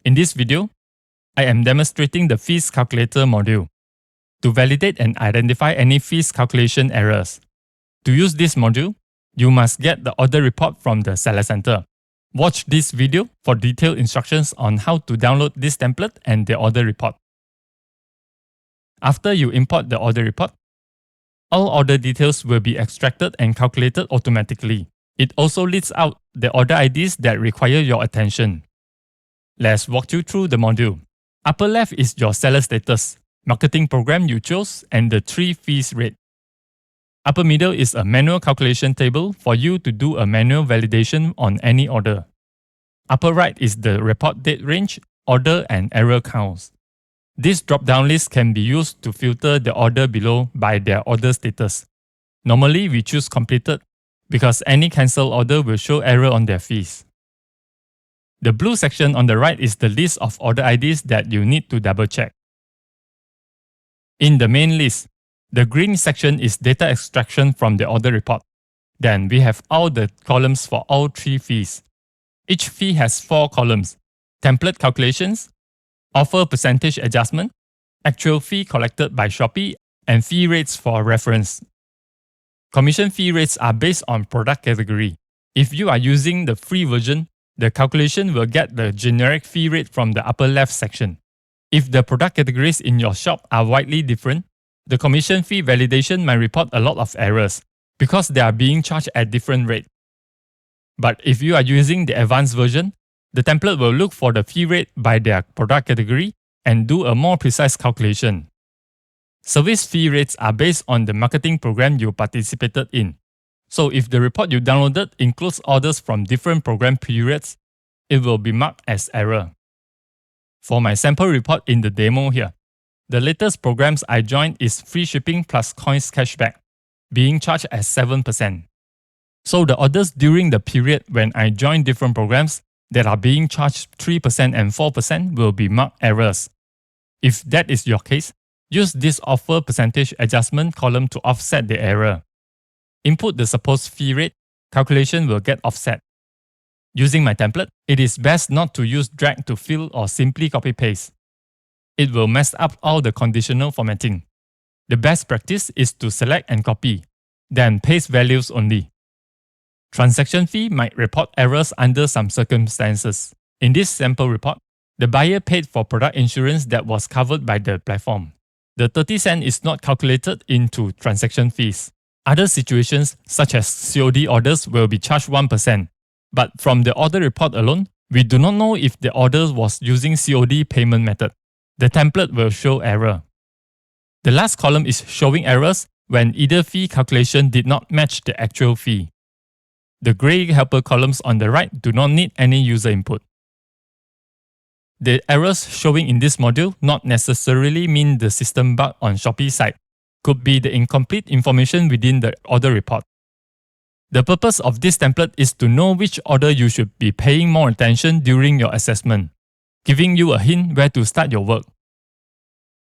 In this video, I am demonstrating the fees calculator module to validate and identify any fees calculation errors. To use this module, you must get the order report from the Seller Center. Watch this video for detailed instructions on how to download this template and the order report. After you import the order report, all order details will be extracted and calculated automatically. It also lists out the order IDs that require your attention. Let's walk you through the module. Upper left is your seller status, marketing program you chose, and the 3 fees rate. Upper middle is a manual calculation table for you to do a manual validation on any order. Upper right is the report date range, order, and error counts. This drop-down list can be used to filter the order below by their order status. Normally, we choose completed because any cancelled order will show error on their fees. The blue section on the right is the list of order IDs that you need to double-check. In the main list, the green section is data extraction from the order report. Then we have all the columns for all 3 fees. Each fee has 4 columns: template calculations, offer percentage adjustment, actual fee collected by Shopee, and fee rates for reference. Commission fee rates are based on product category. If you are using the free version, the calculation will get the generic fee rate from the upper left section. If the product categories in your shop are widely different, the commission fee validation might report a lot of errors because they are being charged at different rates. But if you are using the advanced version, the template will look for the fee rate by their product category and do a more precise calculation. Service fee rates are based on the marketing program you participated in. So if the report you downloaded includes orders from different program periods, it will be marked as error. For my sample report in the demo here, the latest programs I joined is free shipping plus coins cashback, being charged at 7%. So the orders during the period when I joined different programs that are being charged 3% and 4% will be marked errors. If that is your case, use this offer percentage adjustment column to offset the error. Input the supposed fee rate, calculation will get offset. Using my template, it is best not to use drag to fill or simply copy-paste. It will mess up all the conditional formatting. The best practice is to select and copy, then paste values only. Transaction fee might report errors under some circumstances. In this sample report, the buyer paid for product insurance that was covered by the platform. The 30 cents is not calculated into transaction fees. Other situations, such as COD orders, will be charged 1%. But from the order report alone, we do not know if the order was using COD payment method. The template will show error. The last column is showing errors when either fee calculation did not match the actual fee. The grey helper columns on the right do not need any user input. The errors showing in this module not necessarily mean the system bug on Shopee site. Could be the incomplete information within the order report. The purpose of this template is to know which order you should be paying more attention during your assessment, giving you a hint where to start your work.